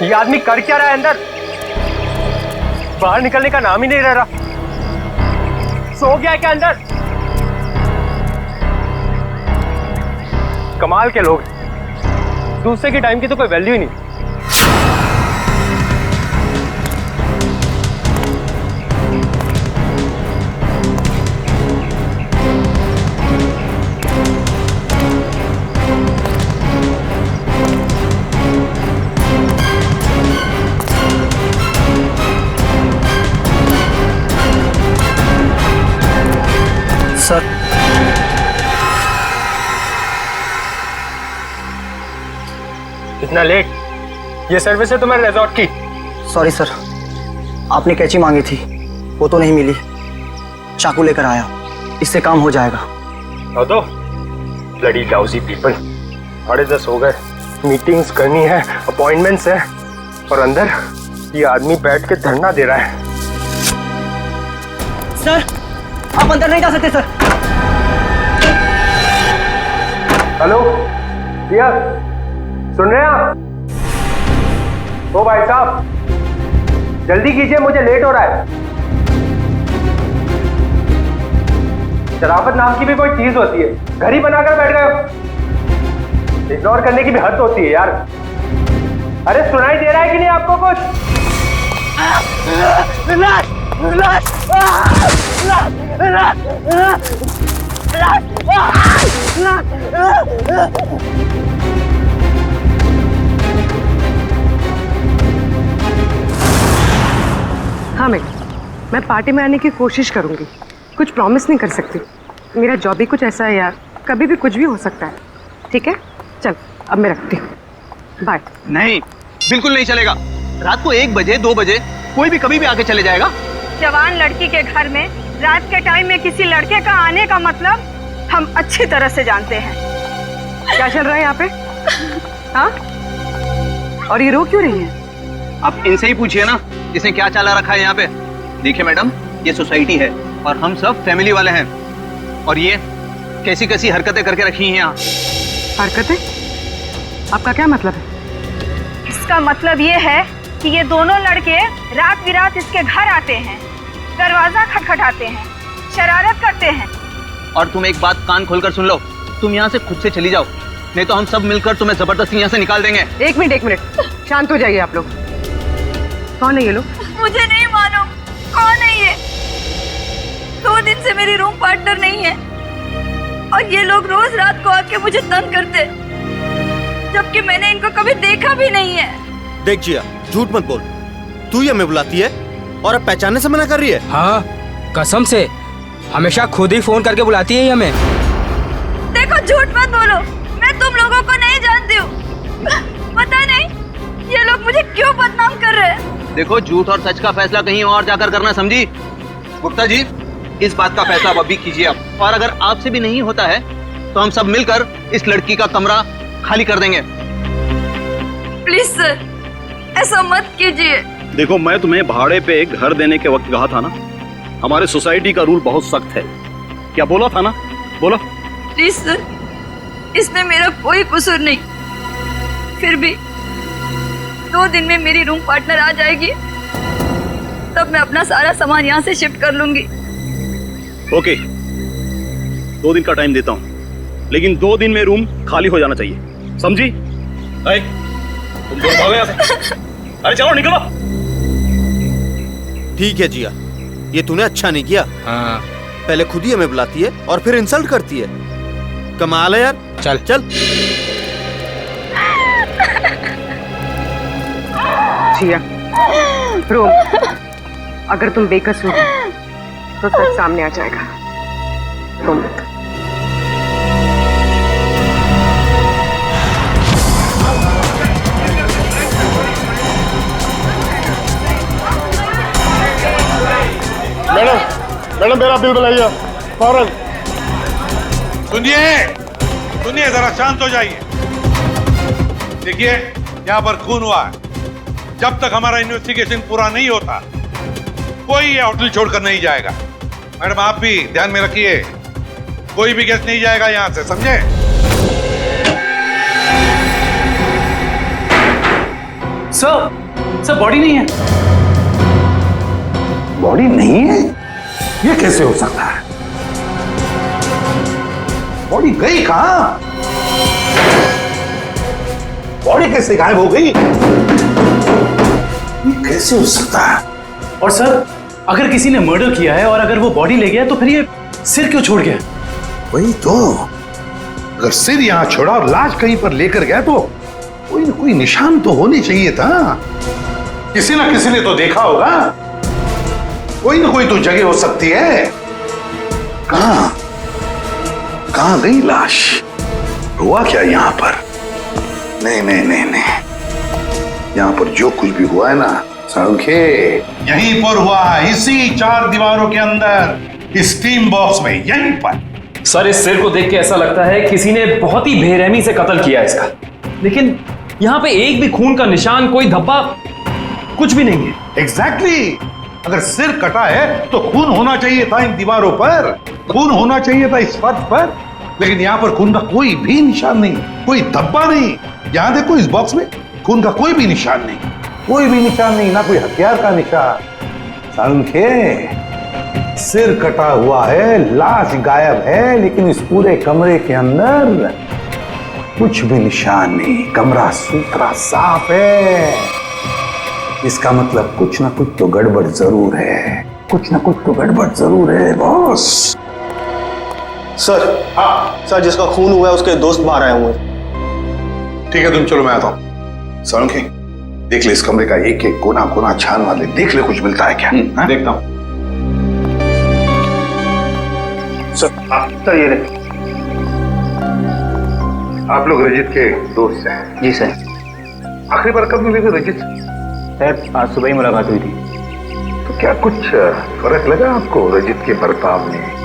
ये आदमी कर क्या रहा है अंदर? बाहर निकलने का नाम ही नहीं ले रहा। सो गया है क्या अंदर? कमाल के लोग, दूसरे के टाइम की तो कोई वैल्यू ही नहीं। सर, इतना लेट? ये सर्विस है तुम्हारे रिजॉर्ट की? सॉरी सर, आपने कैंची मांगी थी, वो तो नहीं मिली। चाकू लेकर आया, इससे काम हो जाएगा। दो ब्लडी लाउजी पीपल। 10:30 हो गए, मीटिंग्स करनी है, अपॉइंटमेंट्स है, और अंदर ये आदमी बैठ के धरना दे रहा है। सर, आप अंदर नहीं जा सकते सर। हेलो भैया, सुन रहे हैं आप? ओ भाई साहब, जल्दी कीजिए, मुझे लेट हो रहा है। शराफत नाम की भी कोई चीज होती है, घर ही बनाकर बैठ गए हो। इग्नोर करने की भी हद होती है यार। अरे सुनाई दे रहा है कि नहीं आपको कुछ? हाँ मैं पार्टी में आने की कोशिश करूंगी, कुछ प्रॉमिस नहीं कर सकती। मेरा जॉब ही कुछ ऐसा है यार, कभी भी कुछ भी हो सकता है। ठीक है, चल अब मैं रखती हूँ, बाय। नहीं, बिल्कुल नहीं चलेगा। रात को 1 बजे 2 बजे कोई भी कभी भी आके चले जाएगा। जवान लड़की के घर में रात के टाइम में किसी लड़के का आने का मतलब हम अच्छी तरह से जानते हैं। क्या चल रहा है यहाँ पे? हाँ? और ये रो क्यों रही है? आप इनसे ही पूछिए ना, इसने क्या चाला रखा है यहाँ पे। देखिए मैडम, ये सोसाइटी है और हम सब फैमिली वाले हैं, और ये कैसी कैसी हरकतें करके रखी हैं यहाँ। हरकतें? आपका क्या मतलब है? इसका मतलब ये है कि ये दोनों लड़के रात बिरात इसके घर आते हैं, दरवाजा खटखटाते हैं, शरारत करते हैं। और तुम एक बात कान खोलकर सुन लो, तुम यहाँ से खुद से चली जाओ, नहीं तो हम सब मिलकर तुम्हें जबरदस्ती यहाँ से निकाल देंगे। एक मिनट, शांत हो जाइए आप लोग। कौन है ये लोग? मुझे नहीं मालूम कौन है ये। 2 दिन से मेरी रूम पार्टनर नहीं है, और ये लोग रोज रात को आके मुझे तंग करते, जबकि मैंने इनको कभी देखा भी नहीं है। देख जिया, झूठ मत बोल। तू ही हमें बुलाती है और अब पहचानने से मना कर रही है। हाँ, कसम से हमेशा खुद ही फोन करके बुलाती है हमें। देखो, झूठ मत बोलो, मैं तुम लोगों को नहीं जानती हूँ। पता नहीं ये लोग मुझे क्यों बदनाम कर रहे हैं। देखो, झूठ और सच का फैसला कहीं और जाकर करना, समझी? गुप्ता जी, इस बात का फैसला आप अभी कीजिए आप, और अगर आपसे भी नहीं होता है तो हम सब मिलकर इस लड़की का कमरा खाली कर देंगे। प्लीज सर, ऐसा मत कीजिए। देखो, मैं तुम्हें भाड़े पे एक घर देने के वक्त कहा था ना, हमारे सोसाइटी का रूल बहुत सख्त है। क्या बोला था ना? बोलो। प्लीज सर, इसमें मेरा कोई कसूर नहीं। फिर भी 2 दिन में मेरी रूम पार्टनर आ जाएगी, तब मैं अपना सारा सामान यहाँ से शिफ्ट कर लूंगी। ओके, 2 दिन का टाइम देता हूँ, लेकिन 2 दिन में रूम खाली हो जाना चाहिए, समझी? तुम दोनों भागो यहाँ से। अरे चलो निकलो। ठीक है जिया, ये तूने अच्छा नहीं किया। हाँ। पहले खुद ही हमें बुलाती है और फिर इंसल्ट करती है। कमाल है यार। चल चल। जिया, रोम, अगर तुम बेकसूर हो तो सच सामने आ जाएगा। रोम, मैडम मेरा बिल बनाइए फौरन। सुनिए, जरा शांत हो जाइए। देखिए, यहाँ पर खून हुआ है। जब तक हमारा इन्वेस्टिगेशन पूरा नहीं होता, कोई ये होटल छोड़कर नहीं जाएगा। मैडम, आप भी ध्यान में रखिए, कोई भी गेस्ट नहीं जाएगा यहाँ से, समझे? सर बॉडी नहीं है। बॉडी नहीं है? ये कैसे हो सकता है? बॉडी गई कहां? बॉडी कैसे गायब हो गई? ये कैसे हो सकता है? और सर अगर किसी ने मर्डर किया है और अगर वो बॉडी ले गया तो फिर ये सिर क्यों छोड़ गया? वही तो, अगर सिर यहां छोड़ा और लाश कहीं पर लेकर गया तो कोई ना कोई निशान तो होने चाहिए था। किसी ना किसी ने तो देखा होगा। कोई ना कोई तो जगह हो सकती है। कहां गई लाश? हुआ क्या यहां पर? नहीं नहीं नहीं नहीं, यहां पर जो कुछ भी हुआ है ना सांखे, यहीं पर हुआ है, इसी 4 दीवारों के अंदर, स्टीम बॉक्स में, यहीं पर। सर इस सिर को देख के ऐसा लगता है किसी ने बहुत ही बेरहमी से कत्ल किया इसका, लेकिन यहाँ पे एक भी खून का निशान, कोई धब्बा, कुछ भी नहीं है। एग्जैक्टली, अगर सिर कटा है तो खून होना चाहिए था इन दीवारों पर, खून होना चाहिए था इस फर्श पर, लेकिन यहाँ पर खून का कोई भी निशान नहीं, कोई धब्बा नहीं। यहाँ देखो इस बॉक्स में खून का कोई भी निशान नहीं, कोई भी निशान नहीं, ना कोई हथियार का निशान। सांखे, सिर कटा हुआ है, लाश गायब है, लेकिन इस पूरे कमरे के अंदर कुछ भी निशान नहीं, कमरा सुथरा साफ है। इसका मतलब कुछ ना कुछ तो गड़बड़ जरूर है, कुछ ना कुछ तो गड़बड़ जरूर है बॉस। सर, हाँ सर, जिसका खून हुआ है उसके दोस्त बाहर आए हुए हैं। ठीक है, तुम चलो, मैं आता हूं। सांखे, देख ले इस कमरे का एक एक कोना कोना छान वाले, देख ले कुछ मिलता है क्या। देखता हूं। सर ये रहे। आप लोग रजित के दोस्त हैं? जी सर। आखिरी बार कब मिले थे रजित? सर आज सुबह ही मुलाकात हुई थी। तो क्या कुछ फर्क लगा आपको रजित के बर्ताव में?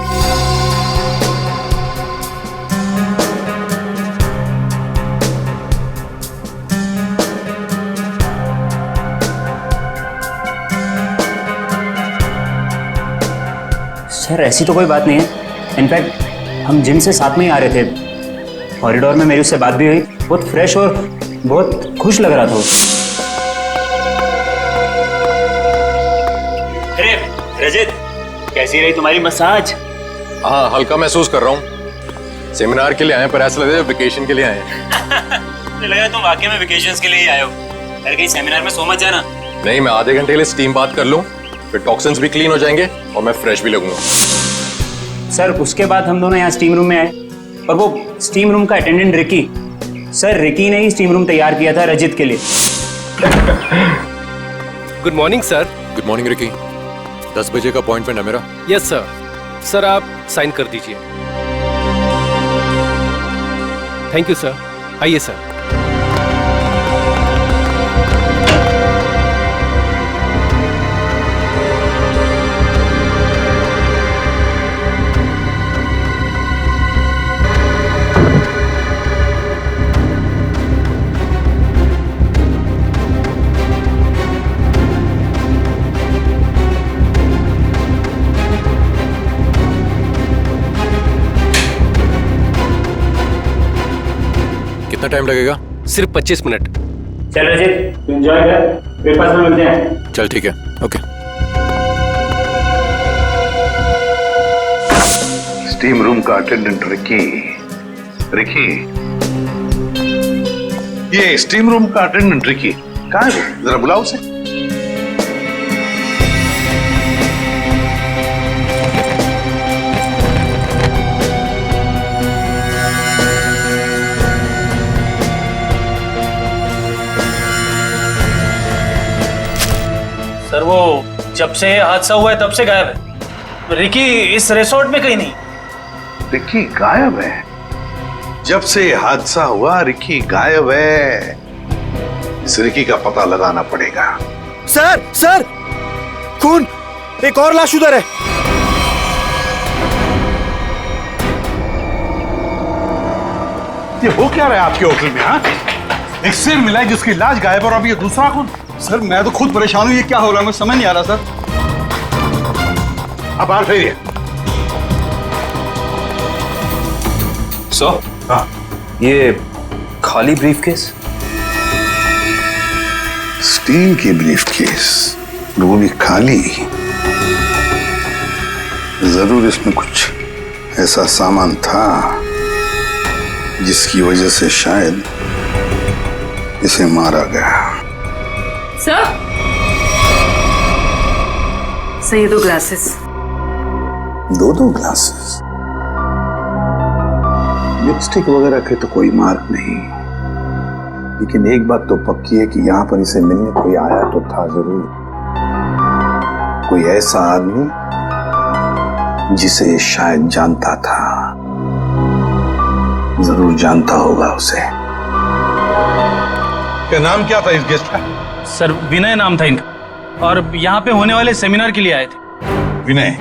सर ऐसी तो कोई बात नहीं है। इनफैक्ट हम जिम से साथ में ही आ रहे थे, कॉरिडोर में मेरी उससे बात भी हुई, बहुत फ्रेश और बहुत खुश लग रहा था। अरे रजित, कैसी रही तुम्हारी मसाज? हाँ, हल्का महसूस कर रहा हूँ। सेमिनार के लिए आए पर ऐसा लगे वेकेशन के लिए आए हैं। मुझे लगा तुम वाकई में वेकेशंस के लिए ही आए हो। अरे कहीं सेमिनार में सो मत जाना। नहीं, मैं आधे घंटे के लिए स्टीम बात कर लूँ, फिर टॉक्सिन्स भी क्लीन हो जाएंगे और मैं फ्रेश भी लगूंगा। सर उसके बाद हम दोनों यहाँ स्टीम रूम में आए और वो स्टीम रूम का अटेंडेंट रिकी, सर रिकी ने ही स्टीम रूम तैयार किया था रजित के लिए। Good morning sir. Good morning Ricky. 10 बजे का अपॉइंटमेंट है मेरा। Yes sir. सर आप साइन कर दीजिए। Thank you sir. आइए सर। कितना टाइम लगेगा? सिर्फ 25 मिनट। चल रजित एंजॉय कर, फिर पास में मिलते हैं। चल ठीक है, ओके। स्टीम रूम का अटेंडेंट रिकी। रिकी, ये स्टीम रूम का अटेंडेंट रिकी कहाँ है? जरा बुलाओ उसे। सर वो जब से हादसा हुआ है तब से गायब है। रिकी इस रिसोर्ट में कहीं नहीं। रिकी गायब है? जब से हादसा हुआ रिकी गायब है। इस रिकी का पता लगाना पड़ेगा। सर सर, खून, एक और लाश उधर है। ये हो क्या रहा है आपके होटल में? हाँ, एक सिर मिला है जिसकी लाश गायब और अब ये दूसरा खून। सर मैं तो खुद परेशान हूँ, ये क्या हो रहा है मुझे समझ नहीं आ रहा सर। अब बाहर फेरिए। सर, ये खाली ब्रीफकेस। स्टील की ब्रीफकेस, वो भी खाली। जरूर इसमें कुछ ऐसा सामान था जिसकी वजह से शायद इसे मारा गया। सर ये 2 ग्लासेस। 2 ग्लासेस? लिपस्टिक वगैरह के तो कोई मार्क नहीं, लेकिन एक बात तो पक्की है कि यहाँ पर इसे मिलने कोई आया तो था जरूर। कोई ऐसा आदमी जिसे ये शायद जानता था, जरूर जानता होगा उसे। क्या नाम क्या था इस गेस्ट का? सर विनय नाम था इनका, और यहाँ पे होने वाले सेमिनार के लिए आए थे। विनय,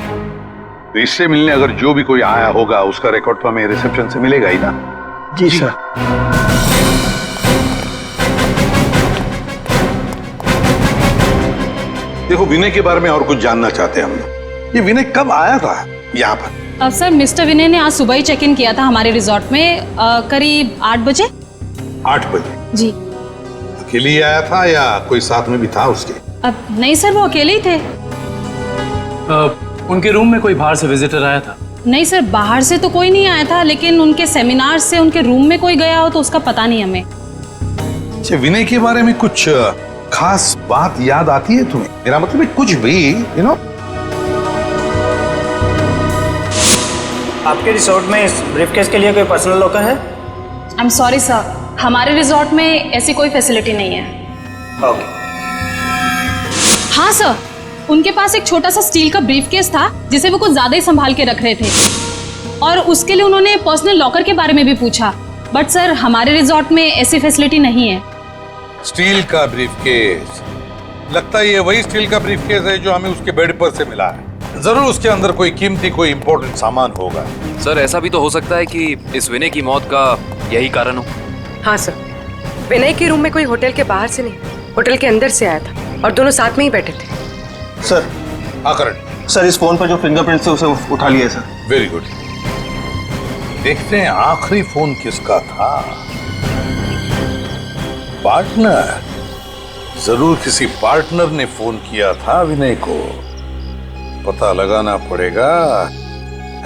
तो इससे मिलने अगर जो भी कोई आया होगा उसका रिकॉर्ड तो हमें रिसेप्शन से मिलेगा ही ना? जी सर। देखो, विनय के बारे में और कुछ जानना चाहते हैं हम। ये विनय कब आया था यहाँ पर? अब सर मिस्टर विनय ने आज सुबह ही चेक इन किया था हमारे रिजॉर्ट में, करीब 8 बजे। 8 बजे? जी। अकेले ही आया था या कोई साथ में भी था उसके? अब नहीं सर, वो अकेले ही थे। उनके रूम में कोई बाहर से विजिटर आया था? नहीं सर, बाहर से तो कोई नहीं आया था, लेकिन उनके सेमिनार से उनके रूम में कोई गया हो तो उसका पता नहीं हमें। अच्छा, विनय के बारे में कुछ खास बात याद आती है तुम्हें? मेरा मतलब है कुछ भी, यू नो। आपके रिसोर्ट में इस ब्रीफकेस के लिए कोई पर्सनल लॉकर है? आई एम सॉरी सर, हमारे रिजॉर्ट में ऐसी कोई फैसिलिटी नहीं है। ओके। हाँ सर, उनके पास एक छोटा सा स्टील का ब्रीफकेस था जिसे वो कुछ ज्यादा ही संभाल के रख रहे थे, और उसके लिए उन्होंने पर्सनल लॉकर के बारे में भी पूछा, बट सर हमारे रिजॉर्ट में ऐसी फैसिलिटी नहीं है। स्टील का ब्रीफकेस? लगता है ये वही स्टील का ब्रीफकेस है जो हमें उसके बेड पर से मिला है। जरूर उसके अंदर कोई कीमती, कोई इंपॉर्टेंट सामान होगा। सर ऐसा भी तो हो सकता है कि इस विनय की मौत का यही कारण हो। हाँ सर, विनय के रूम में कोई होटल के बाहर से नहीं, होटल के अंदर से आया था और दोनों साथ में ही बैठे थे। सर। हाँ करण। सर इस फोन पर जो फिंगरप्रिंट्स थे उसे उठा लिया सर। Very good. देखते हैं आखिरी फोन किसका था। पार्टनर, जरूर किसी पार्टनर ने फोन किया था विनय को। पता लगाना पड़ेगा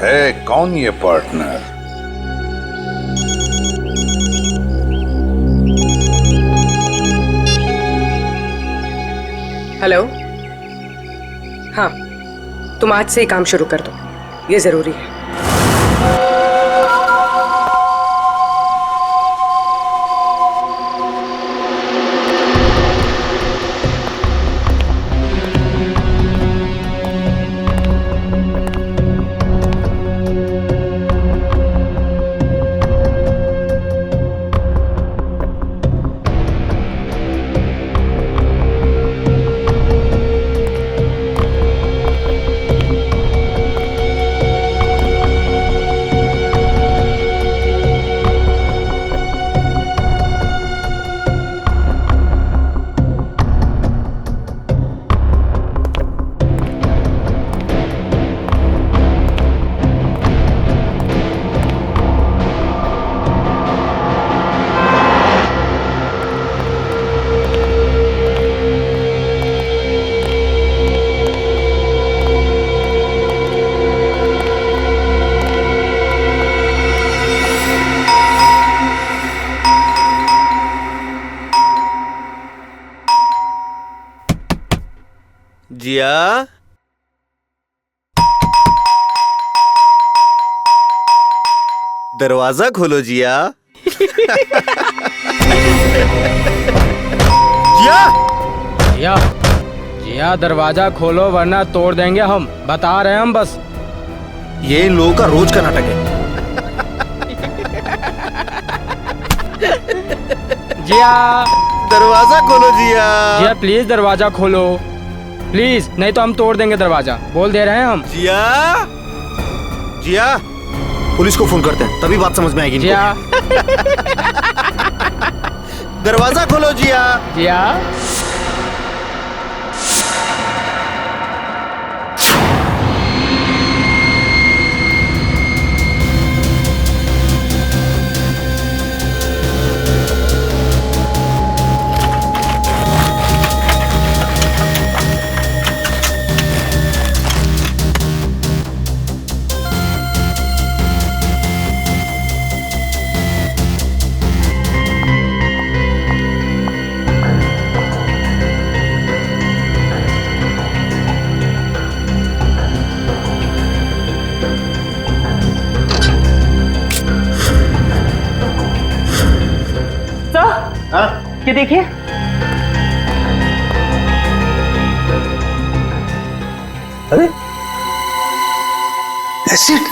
है कौन ये पार्टनर। हेलो। हाँ, तुम आज से ही काम शुरू कर दो, ये जरूरी है। जिया, दरवाजा खोलो जिया। जिया, जिया, जिया दरवाजा खोलो वरना तोड़ देंगे हम, बता रहे हैं हम बस। ये इन लोगों का रोज का नाटक है। जिया, दरवाजा खोलो जिया। जिया प्लीज दरवाजा खोलो प्लीज, नहीं तो हम तोड़ देंगे दरवाजा, बोल दे रहे हैं हम। जिया, जिया, पुलिस को फोन करते हैं, तभी बात समझ में आएगी। जिया, दरवाजा खोलो जिया। जिया, ये देखिए, अरे एसिड,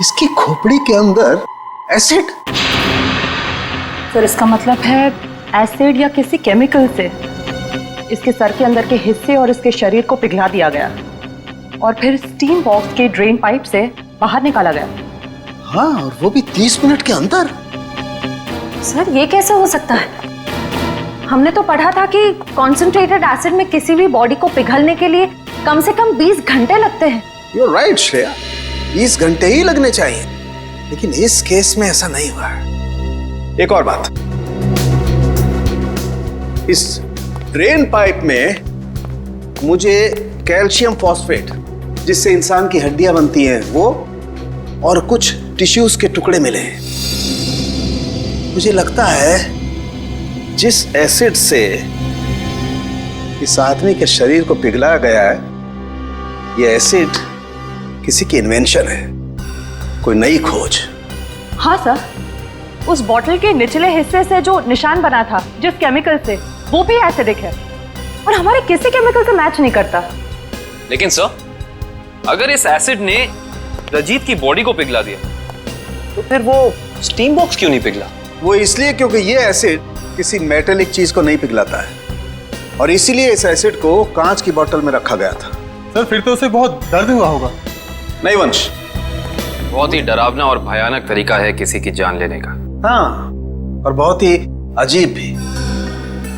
इसकी खोपड़ी के अंदर एसिड। सर इसका मतलब है एसिड या किसी केमिकल से इसके सर के अंदर के हिस्से और इसके शरीर को पिघला दिया गया और फिर स्टीम बॉक्स के ड्रेन पाइप से बाहर निकाला गया। हाँ, और वो भी 30 मिनट के अंदर। सर ये कैसे हो सकता है? हमने तो पढ़ा था कि कॉन्सेंट्रेटेड एसिड में किसी भी बॉडी को पिघलने के लिए कम से कम 20 घंटे लगते हैं। You're right, श्रेया, 20 घंटे ही लगने चाहिए, लेकिन इस केस में ऐसा नहीं हुआ है। एक और बात, इस ड्रेन पाइप में मुझे कैल्शियम फॉस्फेट, जिससे इंसान की हड्डियां बनती हैं, वो और कुछ टिश्यूज के टुकड़े मिले हैं। मुझे लगता है जिस एसिड से इस आदमी के शरीर को पिघलाया गया है, यह एसिड किसी की इन्वेंशन है, कोई नई खोज। हाँ सर, उस बॉटल के निचले हिस्से से जो निशान बना था जिस केमिकल से, वो भी एसिडिक है और हमारे किसी केमिकल से मैच नहीं करता। लेकिन सर, अगर इस एसिड ने रजीत की बॉडी को पिघला दिया तो फिर वो स्टीम बॉक्स क्यों नहीं पिघला? वो इसलिए क्योंकि ये एसिड किसी मेटेलिक चीज को नहीं पिघलाता है, और इसीलिए इस एसिड को कांच की बोतल में रखा गया था। सर फिर तो उसे बहुत दर्द हुआ होगा। नहीं वंश, बहुत ही डरावना और भयानक तरीका है किसी की जान लेने का। हाँ, और बहुत ही अजीब भी।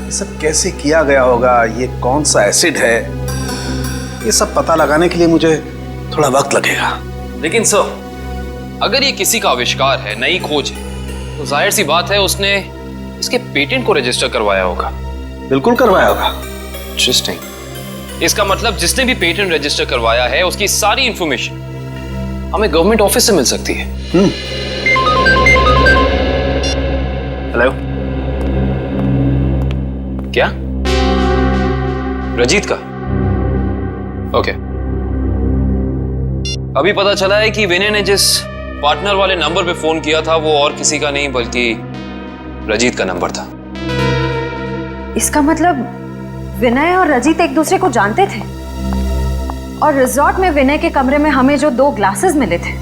ये सब कैसे किया गया होगा, ये कौन सा एसिड है, ये सब पता लगाने के लिए मुझे थोड़ा वक्त लगेगा। लेकिन सर, अगर ये किसी का आविष्कार है, नई खोज है, तो जाहिर सी बात है उसने इसके पेटेंट को रजिस्टर करवाया होगा। बिल्कुल करवाया होगा। इंटरेस्टिंग। इसका मतलब जिसने भी पेटेंट रजिस्टर करवाया है उसकी सारी इंफॉर्मेशन हमें गवर्नमेंट ऑफिस से मिल सकती है। हेलो, क्या? रजीत का? ओके। अभी पता चला है कि विनय ने जिस पार्टनर वाले नंबर पे फोन किया था वो और किसी का नहीं बल्कि रजीत का नंबर था। इसका मतलब विनय और रजीत एक दूसरे को जानते थे, और रिजॉर्ट में विनय के कमरे में हमें जो 2 ग्लासेस मिले थे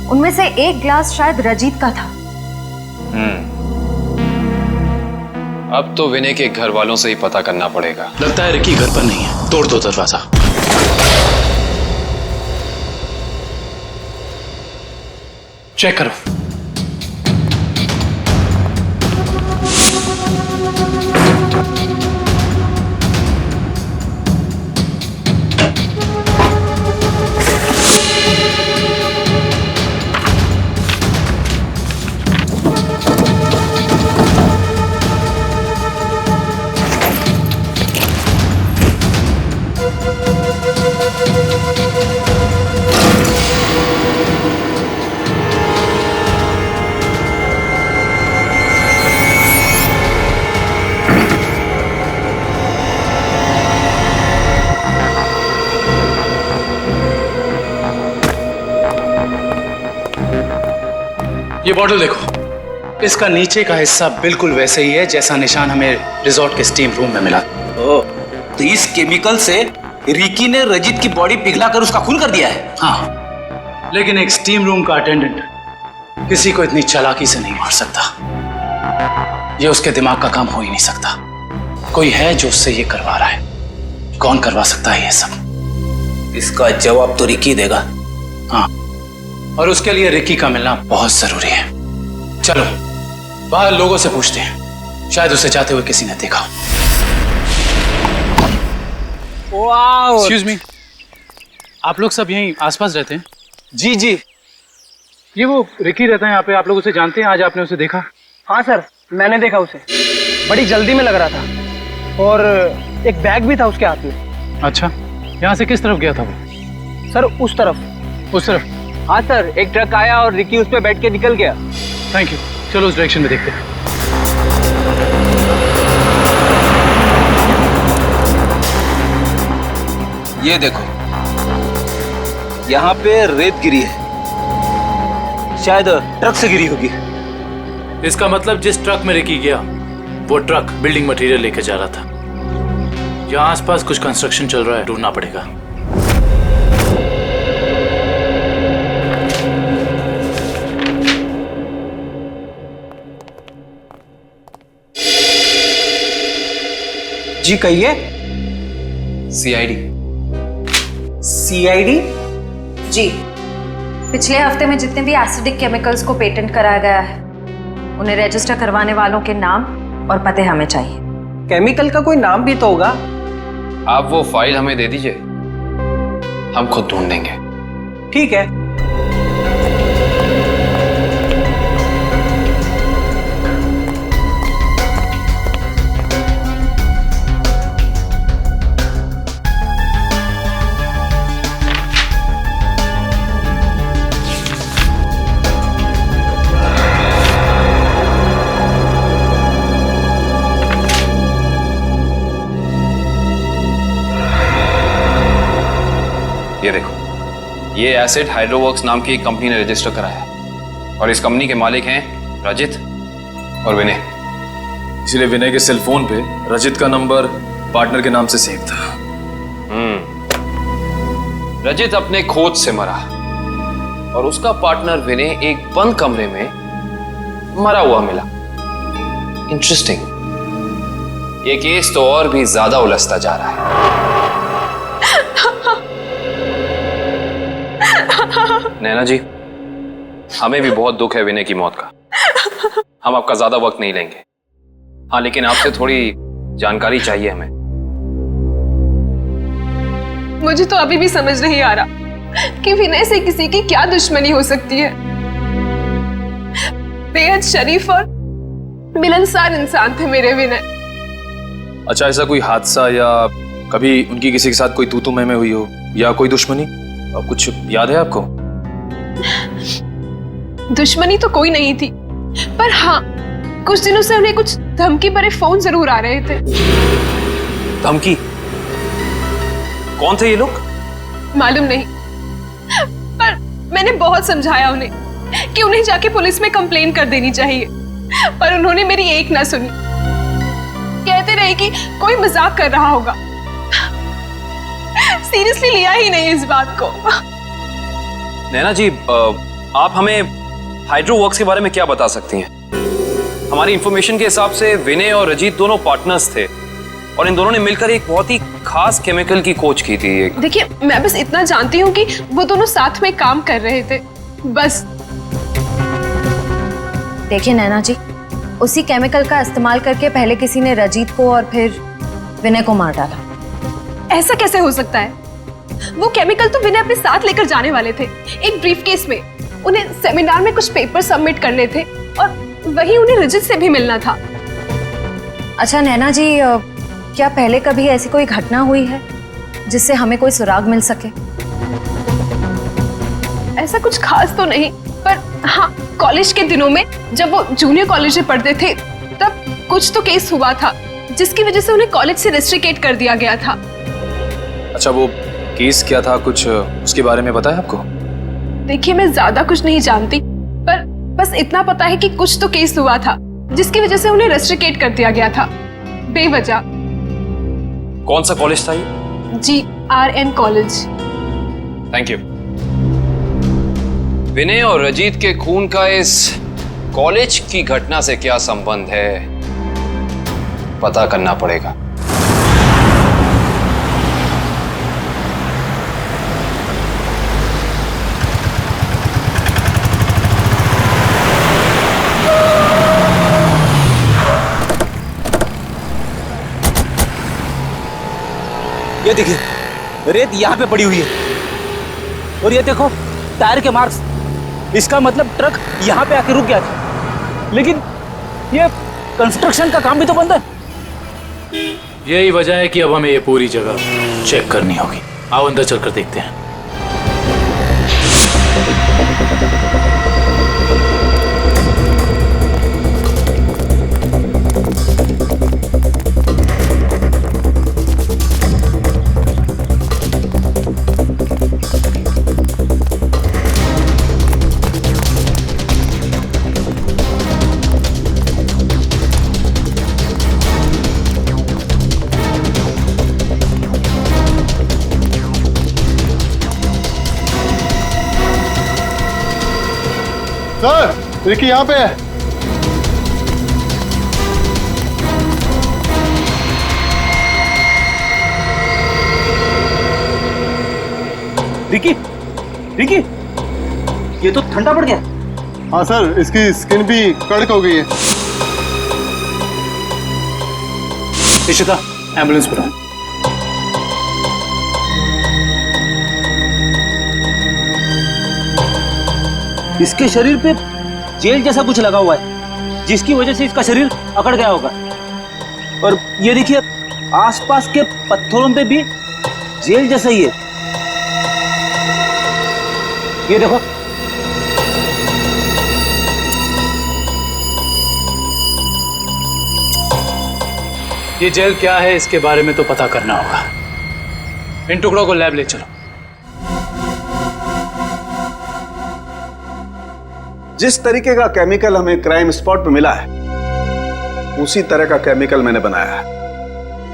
उनमें से एक ग्लास शायद रजीत का था। अब तो विनय के घर वालों से ही पता करना पड़ेगा। लगता है रिकी घर पर नहीं है, तोड़ दो दरवाजा। चेक करो। ये बॉटल देखो, इसका नीचे का हिस्सा बिल्कुल वैसे ही है जैसा निशान हमें रिजॉर्ट के स्टीम रूम में मिला। ओह, तो इस केमिकल से रिकी ने रजीत की बॉडी पिघलाकर उसका खून कर दिया है। हाँ, लेकिन एक स्टीम रूम का अटेंडेंट किसी को इतनी चालाकी से नहीं मार सकता। ये उसके दिमाग का काम हो ही नहीं सकता। कोई है जो उससे ये करवा रहा है। कौन करवा सकता है ये सब? इसका जवाब तो रिकी देगा। हाँ, और उसके लिए रिकी का मिलना बहुत जरूरी है। चलो बाहर लोगों से पूछते हैं, शायद उसे जाते हुए किसी ने देखा। एक्सक्यूज मी, आप लोग सब यहीं आसपास रहते हैं? जी जी। ये वो रिकी रहता है यहाँ पे, आप लोग उसे जानते हैं? आज आपने उसे देखा? हाँ सर, मैंने देखा उसे। बड़ी जल्दी में लग रहा था और एक बैग भी था उसके हाथ में। अच्छा, यहाँ से किस तरफ गया था वो? सर उस तरफ। उस तरफ? हाँ सर, एक ट्रक आया और रिकी उस पे बैठ के निकल गया। थैंक यू, चलो उस डायरेक्शन में देखते हैं। ये देखो, यहाँ पे रेत गिरी है, शायद ट्रक से गिरी होगी। इसका मतलब जिस ट्रक में रिकी गया वो ट्रक बिल्डिंग मटेरियल लेके जा रहा था। यहाँ आसपास कुछ कंस्ट्रक्शन चल रहा है, ढूंढना पड़ेगा। जी कहिए। सीआईडी। सीआईडी? जी, पिछले हफ्ते में जितने भी एसिडिक केमिकल्स को पेटेंट कराया गया है उन्हें रजिस्टर करवाने वालों के नाम और पते हमें चाहिए। केमिकल का कोई नाम भी तो होगा। आप वो फाइल हमें दे दीजिए, हम खुद ढूंढ देंगे। ठीक है। ये देखो, ये एसिड हाइड्रोवर्क्स नाम की एक कंपनी ने रजिस्टर कराया है और इस कंपनी के मालिक हैं रजित और विनय। इसलिए विनय के सेल फोन पे रजित का नंबर पार्टनर के नाम से सेव था। रजित अपने खोज से मरा और उसका पार्टनर विनय एक बंद कमरे में मरा हुआ मिला। इंटरेस्टिंग। ये केस तो और भी ज्यादा उलझता जा रहा है। नैना जी, हमें भी बहुत दुख है विनय की मौत का। हम आपका ज्यादा वक्त नहीं लेंगे। हाँ, लेकिन आपसे थोड़ी जानकारी चाहिए हमें। मुझे तो अभी भी समझ नहीं आ रहा कि विनय से किसी की क्या दुश्मनी हो सकती है। बेहद शरीफ और मिलनसार इंसान थे मेरे विनय। अच्छा, ऐसा कोई हादसा या कभी उनकी किसी के साथ कोई तू मैं हुई हो या कोई दुश्मनी, कुछ याद है आपको? दुश्मनी तो कोई नहीं थी, पर हाँ, कुछ दिनों से उन्हें कुछ धमकी भरे फोन जरूर आ रहे थे। धमकी? कौन थे ये लोग? मालूम नहीं, पर मैंने बहुत समझाया उन्हें कि उन्हें जाके पुलिस में कंप्लेन कर देनी चाहिए, पर उन्होंने मेरी एक ना सुनी। कहते रहे कि कोई मजाक कर रहा होगा। सीरियसली लिया ही नहीं इस बात को। नैना जी, आप हमें हाइड्रोवर्क्स के बारे में क्या बता सकती हैं? हमारी इंफॉर्मेशन के हिसाब से विनय और रजीत दोनों पार्टनर्स थे और इन दोनों ने मिलकर एक बहुत ही खास केमिकल की खोज की थी। देखिए, मैं बस इतना जानती हूँ कि वो दोनों साथ में काम कर रहे थे, बस। देखिए नैना जी, उसी केमिकल का इस्तेमाल करके पहले किसी ने रजीत को और फिर विनय को मार डाला। ऐसा कैसे हो सकता है? वो केमिकल तो विनय अपने साथ लेकर जाने वाले थे, एक ब्रीफकेस में। उन्हें सेमिनार में कुछ पेपर सबमिट करने थे और वही उन्हें रजित से भी मिलना था। अच्छा नैना जी, क्या पहले कभी ऐसी कोई घटना हुई है जिससे हमें कोई सुराग मिल सके? ऐसा कुछ खास तो नहीं, पर हाँ, कॉलेज के दिनों में जब वो जूनियर कॉलेज में पढ़ते थे तब कुछ तो केस हुआ था जिसकी वजह से उन्हें कॉलेज से रेस्ट्रिकेट कर दिया गया था। अच्छा, वो केस क्या था, कुछ उसके बारे में पता है आपको? देखिए, मैं ज्यादा कुछ नहीं जानती, पर बस इतना पता है कि कुछ तो केस हुआ था जिसकी वजह से उन्हें रेस्ट्रिकेट कर दिया गया था बेवजह। कौन सा कॉलेज था ये? GRN college. Thank you. Vinay और रजीत के खून का इस कॉलेज की घटना से क्या संबंध है, पता करना पड़ेगा। ये देखिए, रेत यहाँ पे पड़ी हुई है और ये देखो टायर के मार्क्स। इसका मतलब ट्रक यहाँ पे आके रुक गया था, लेकिन ये कंस्ट्रक्शन का काम भी तो बंद है। यही वजह है कि अब हमें ये पूरी जगह चेक करनी होगी। आओ अंदर चलकर देखते हैं। सर, रिकी यहाँ पे है। रिकी, रिकी, ये तो ठंडा पड़ गया। हाँ सर, इसकी स्किन भी कड़क हो गई है। इशिता, एम्बुलेंस बुलाओ। इसके शरीर पे जेल जैसा कुछ लगा हुआ है, जिसकी वजह से इसका शरीर अकड़ गया होगा। और ये देखिए, आसपास के पत्थरों पे भी जेल जैसा ही है। ये देखो, ये जेल क्या है इसके बारे में तो पता करना होगा। इन टुकड़ों को लैब ले चलो। जिस तरीके का केमिकल हमें क्राइम स्पॉट पे मिला है, उसी तरह का केमिकल मैंने बनाया है,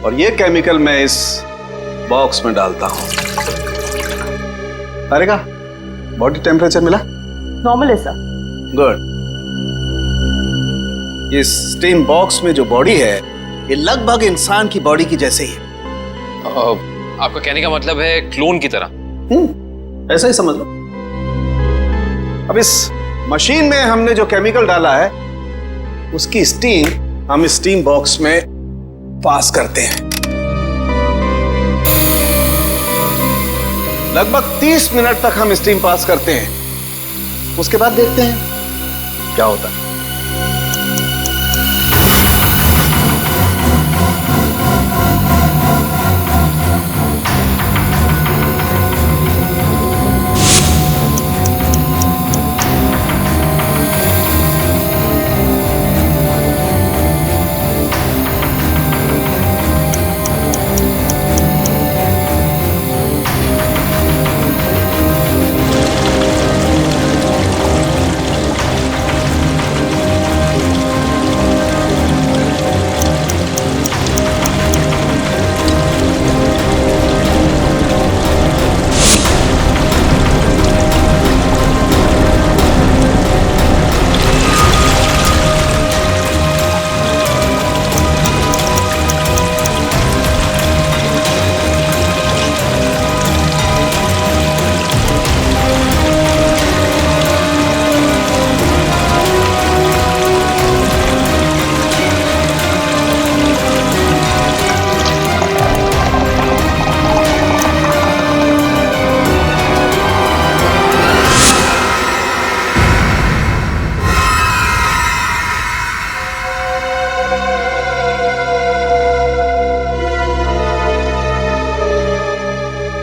और ये केमिकल मैं इस बॉक्स में डालता हूं। अरे का बॉडी टेम्परेचर मिला? नॉर्मल है सर। गुड। इस स्टीम बॉक्स में जो बॉडी है, ये लगभग इंसान की बॉडी की जैसे ही है। आपका कहने का मतलब है क्लोन की तरह? ऐसा ही समझ लो। अब इस मशीन में हमने जो केमिकल डाला है, उसकी स्टीम हम स्टीम बॉक्स में पास करते हैं। लगभग 30 मिनट तक हम स्टीम पास करते हैं। उसके बाद देखते हैं क्या होता है।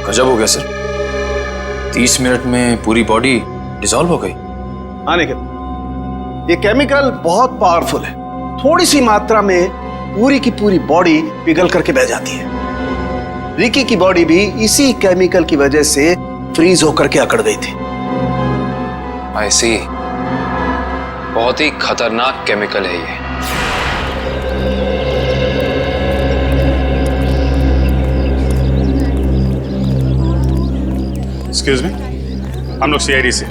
गजब हो गया सर, 30 मिनट में पूरी बॉडी डिसॉल्व हो गई। हाँ निखिल, ये केमिकल बहुत पावरफुल है। थोड़ी सी मात्रा में पूरी की पूरी बॉडी पिघल करके बह जाती है। रिकी की बॉडी भी इसी केमिकल की वजह से फ्रीज होकर के अकड़ गई थी। आई सी, बहुत ही खतरनाक केमिकल है ये। एक्सक्यूज मी, हम लोग सीआईडी से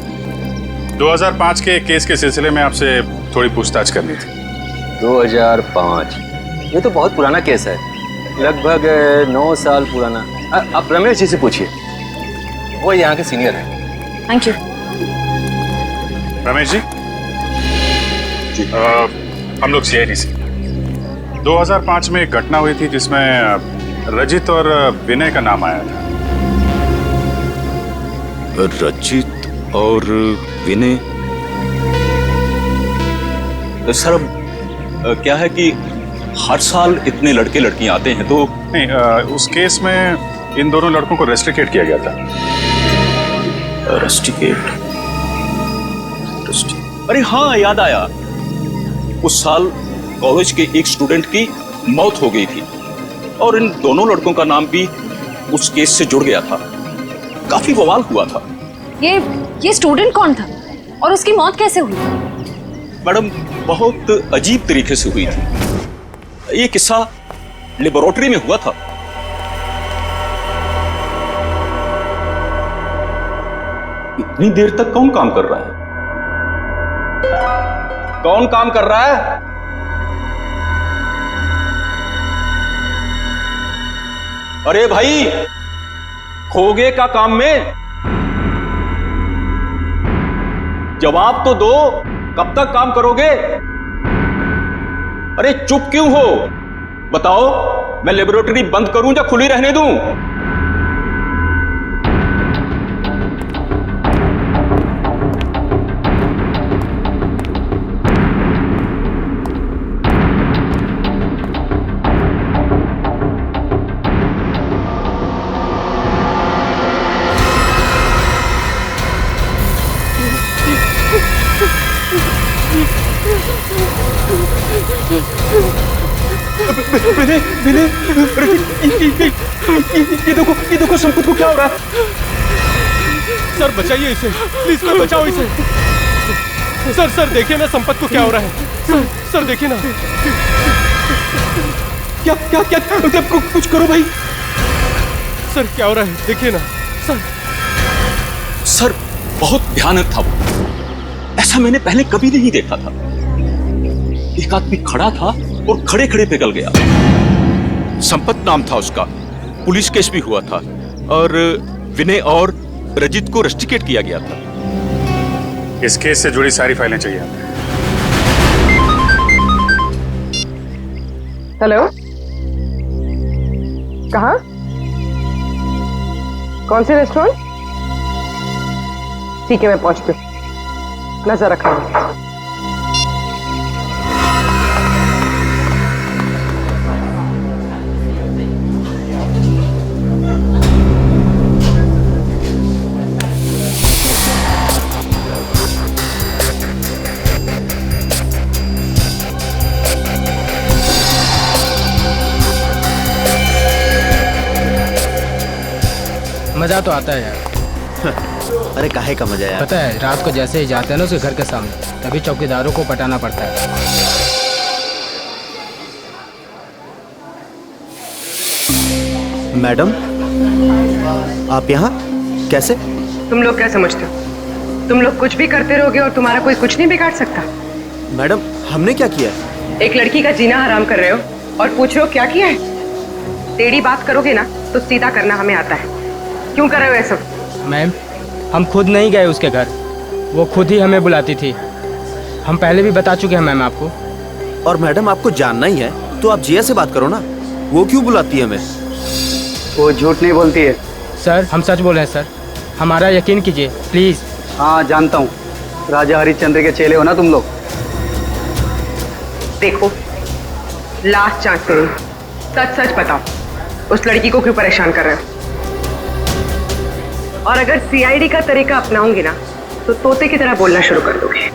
2005 के केस के सिलसिले में आपसे थोड़ी पूछताछ करनी थी। 2005? ये तो बहुत पुराना केस है, लगभग 9 साल पुराना। आप रमेश जी से पूछिए, वो यहाँ के सीनियर हैं। Thank you. रमेश जी, हम लोग सीआईडी से 2005 में एक घटना हुई थी जिसमें रजित और विनय का नाम आया था। रजित और विनय? सर, क्या है कि हर साल इतने लड़के लड़कियां आते हैं तो नहीं, उस केस में इन दोनों लड़कों को रेस्ट्रिकेट किया गया था। रेस्ट्रिकेट? अरे हाँ, याद आया। उस साल कॉलेज के एक स्टूडेंट की मौत हो गई थी और इन दोनों लड़कों का नाम भी उस केस से जुड़ गया था। काफी बवाल हुआ था। ये स्टूडेंट कौन था और उसकी मौत कैसे हुई? मैडम, बहुत अजीब तरीके से हुई थी। ये किस्सा लेबोरेटरी में हुआ था। इतनी देर तक कौन काम कर रहा है? कौन काम कर रहा है? अरे भाई, खोगे का काम में जवाब तो दो, कब तक काम करोगे? अरे चुप क्यों हो? बताओ, मैं लेबोरेटरी बंद करूं या खुली रहने दूं? विनय, विनय, ये देखो संपत को क्या हो रहा है? सर बचाइए इसे, प्लीज सर बचाओ इसे। सर देखिए ना संपत को क्या हो रहा है। सर देखिए ना। क्या क्या क्या कुछ करो भाई। सर क्या हो रहा है, देखिए ना सर। सर बहुत भयानक था वो, ऐसा मैंने पहले कभी नहीं देखा था। एक आदमी खड़ा था और खड़े खड़े पिघल गया। संपत नाम था उसका, पुलिस केस भी हुआ था और विनय और रजित को रस्टिकेट किया गया था। इस केस से जुड़ी सारी फाइलें चाहिए। हेलो, कहाँ? कौन से रेस्टोरेंट? ठीक है, मैं पहुंचती हूँ, नजर रखना। मजा तो आता है यार। अरे काहे का मजा यार? पता है, रात को जैसे ही जाते हैं ना उसके घर के सामने, तभी चौकीदारों को पटाना पड़ता है। मैडम, आप यहाँ कैसे? तुम लोग क्या समझते हो? तुम लोग कुछ भी करते रहोगे और तुम्हारा कोई कुछ नहीं बिगाड़ सकता। मैडम, हमने क्या किया? एक लड़की का जीना हराम कर रहे हो और पूछ रहे हो क्या किया है? टेढ़ी बात करोगे ना तो सीधा करना हमें आता है। क्यों कर रहे हो ये सब? मैम, हम खुद नहीं गए उसके घर, वो खुद ही हमें बुलाती थी। हम पहले भी बता चुके हैं मैम आपको। और मैडम, आपको जानना ही है तो आप जिया से बात करो ना, वो क्यों बुलाती है हमें? वो झूठ नहीं बोलती है सर, हम सच बोल रहे हैं सर, हमारा यकीन कीजिए प्लीज। हाँ जानता हूँ, राजा हरिश्चंद्र के चेले हो ना तुम लोग। देखो, लास्ट चांस करो, सच सच बताओ, उस लड़की को क्यों परेशान कर रहे हो? और अगर सीआईडी का तरीका अपनाओगे ना तो तोते की तरह बोलना शुरू कर दोगे।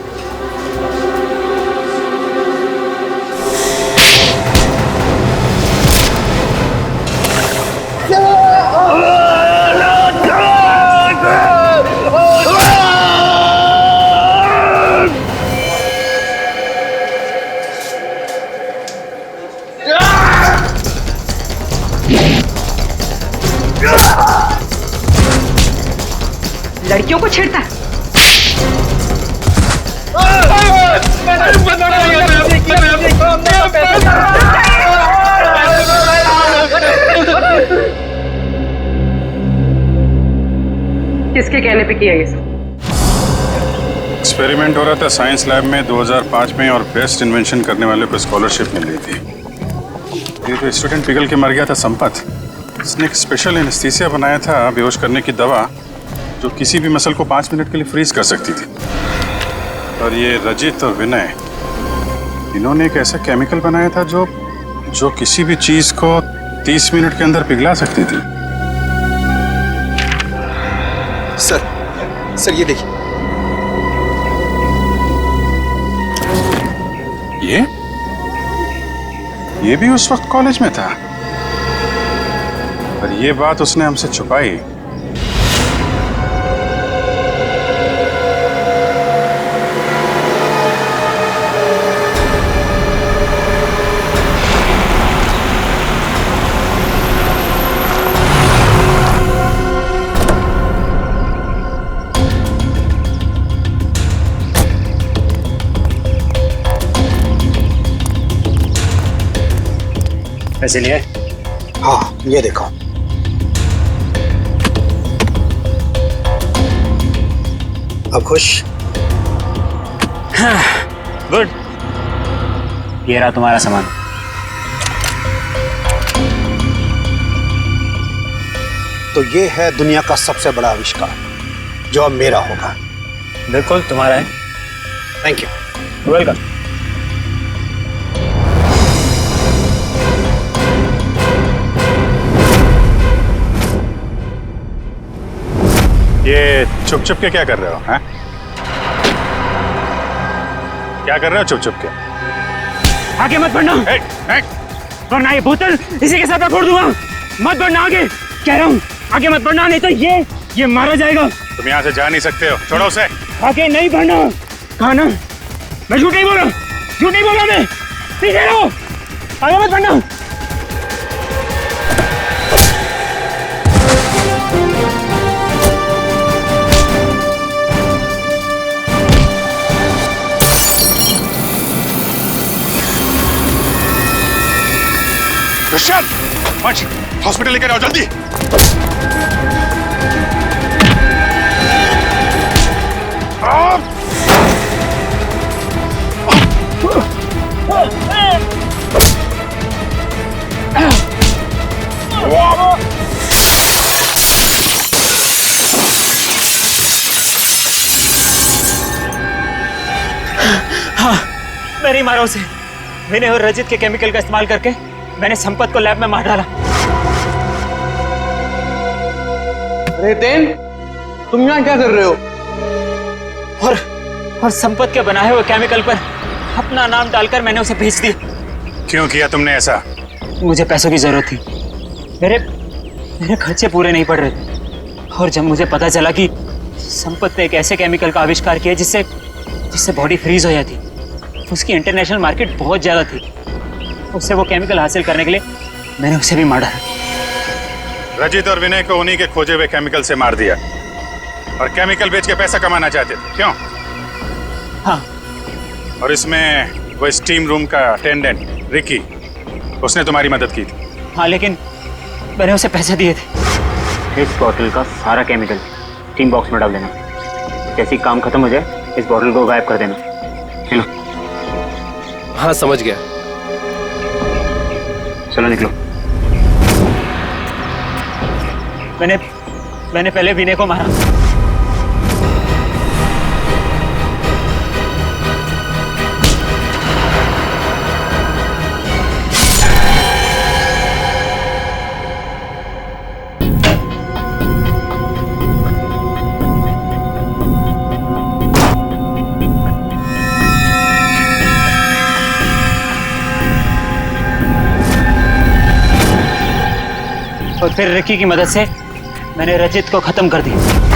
लड़कियों को छेड़ता है। किसके कहने पे किया ये सब? एक्सपेरिमेंट हो रहा था साइंस लैब में 2005 में और बेस्ट इन्वेंशन करने वाले को स्कॉलरशिप मिल रही थी। ये तो स्टूडेंट पिघल के मर गया था संपत। इसने एक स्पेशल एनेस्थीसिया बनाया था बेहोश करने की दवा, जो किसी भी मसल को 5 मिनट के लिए फ्रीज कर सकती थी। और ये रजित और विनय, इन्होंने एक ऐसा केमिकल बनाया था जो किसी भी चीज को 30 मिनट के अंदर पिघला सकती थी। सर ये देखिए। ये भी उस वक्त कॉलेज में था, पर ये बात उसने हमसे छुपाई। पैसे लिए? हाँ, ये देखो। अब खुश? गुड। ये रहा तुम्हारा सामान। तो ये है दुनिया का सबसे बड़ा आविष्कार जो अब मेरा होगा। बिल्कुल तुम्हारा है। Thank you. वेलकम। ये छुप छुप के क्या कर रहे हो? हैं? क्या कर रहे हो छुप छुप के? आगे मत बढ़ना, वरना ये बोतल इसी के साथ मैं फोड़ दूंगा। मत बढ़ना आगे, कह रहा हूँ आगे मत बढ़ना, नहीं तो ये मारा जाएगा। तुम यहाँ से जा नहीं सकते हो, छोड़ो उसे। आगे नहीं बढ़ना। कहा ना, मैं झूठ नहीं बोला, झूठ नहीं बोला मैं। पीछे रहो, आगे मत बढ़ना। क्रिश्चियन, मंच, हॉस्पिटल लेकर आओ जल्दी। हाँ, मैं नहीं मारा उसे। मैंने और रजित के केमिकल का इस्तेमाल करके मैंने संपत को लैब में मार डाला। रेतेन, तुम यहाँ क्या कर रहे हो? और संपत के बनाए हुए केमिकल पर अपना नाम डालकर मैंने उसे भेज दिया। क्यों किया तुमने ऐसा? मुझे पैसों की जरूरत थी। मेरे खर्चे पूरे नहीं पड़ रहे थे। और जब मुझे पता चला कि संपत ने एक ऐसे केमिकल का आविष्कार किया जिससे बॉडी फ्रीज हो जाती, उसकी इंटरनेशनल मार्केट बहुत ज्यादा थी, उससे वो केमिकल हासिल करने के लिए मैंने उसे भी मारा। रजित और विनय को उन्हीं के खोजे हुए केमिकल से मार दिया और केमिकल बेच के पैसा कमाना चाहते थे, क्यों? हाँ। और इसमें वो स्टीम रूम का अटेंडेंट रिकी, उसने तुम्हारी मदद की थी। हाँ, लेकिन मैंने उसे पैसे दिए थे। इस बॉटल का सारा केमिकल स्टीम बॉक्स में डाल देना। जैसे ही काम खत्म हो जाए इस बॉटल को गायब कर देना। चलो। हाँ, समझ गया। चलो निकलो। मैंने पहले विनय को मारा। और फिर रिकी की मदद से मैंने रजित को खत्म कर दिया।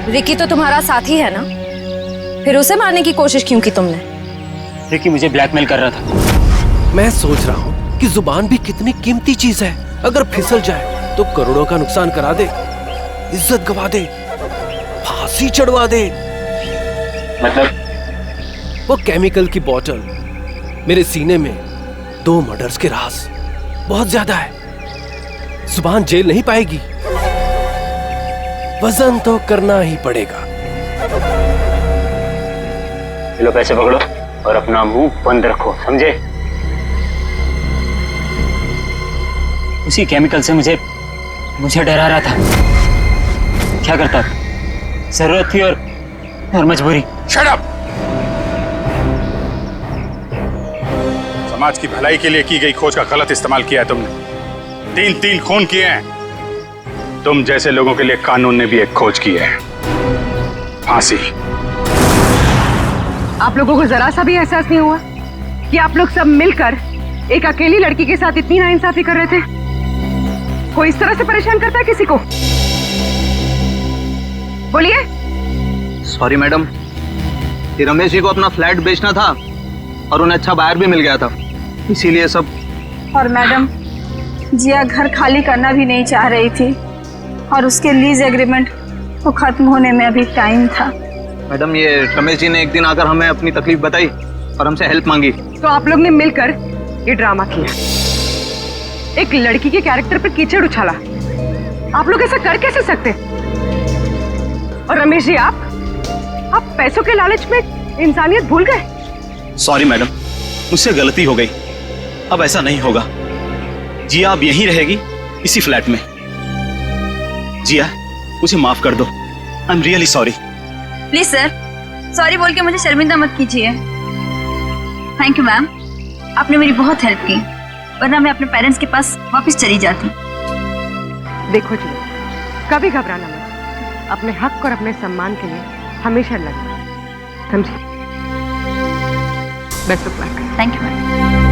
रिकी तो तुम्हारा साथी है ना, फिर उसे मारने की कोशिश क्यों की तुमने? रिकी मुझे ब्लैकमेल कर रहा था। मैं सोच रहा हूँ कि जुबान भी कितनी कीमती चीज है, अगर फिसल जाए तो करोड़ों का नुकसान करा दे, इज्जत गवा दे, फांसी चढ़वा दे। मतलब? वो केमिकल की बोतल मेरे सीने में 2 मर्डर्स के राज बहुत ज्यादा है। जुबान जेल नहीं पाएगी, वजन तो करना ही पड़ेगा। लो पैसे पकड़ो और अपना मुंह बंद रखो, समझे? उसी केमिकल से मुझे डरा रहा था। क्या करता? जरूरत थी और मजबूरी। Shut up! समाज की भलाई के लिए की गई खोज का गलत इस्तेमाल किया है तुमने। 3 खून किए हैं। तुम जैसे लोगों के लिए कानून ने भी एक खोज की है, फांसी। आप लोगों को जरा सा भी एहसास नहीं हुआ कि आप लोग सब मिलकर एक अकेली लड़की के साथ इतनी नाइंसाफी कर रहे थे? कोई इस तरह से परेशान करता है किसी को? बोलिए। सॉरी मैडम, ये रमेश जी को अपना फ्लैट बेचना था और उन्हें अच्छा बायर भी मिल गया था, इसीलिए सब। और मैडम, जिया घर खाली करना भी नहीं चाह रही थी और उसके लीज एग्रीमेंट को खत्म होने में अभी टाइम था। मैडम, ये रमेश जी ने एक दिन आकर हमें अपनी तकलीफ बताई और हमसे हेल्प मांगी। तो आप लोग ने मिलकर ये ड्रामा किया, एक लड़की के कैरेक्टर पर कीचड़ उछाला। आप लोग ऐसा कर कैसे सकते? और रमेश जी, आप पैसों के लालच में इंसानियत भूल गए। सॉरी मैडम, मुझसे गलती हो गई, अब ऐसा नहीं होगा। जिया अब यहीं रहेगी, इसी फ्लैट में। जिया, मुझे माफ कर दो, I am really sorry. Please sir, sorry बोल के मुझे शर्मिंदा मत कीजिए। थैंक यू मैम, आपने मेरी बहुत हेल्प की, वरना मैं अपने पेरेंट्स के पास वापस चली जाती। देखो जी, कभी घबराना मत, अपने हक और अपने सम्मान के लिए हमेशा लड़ना, समझिए? Best of luck. Thank you ma'am.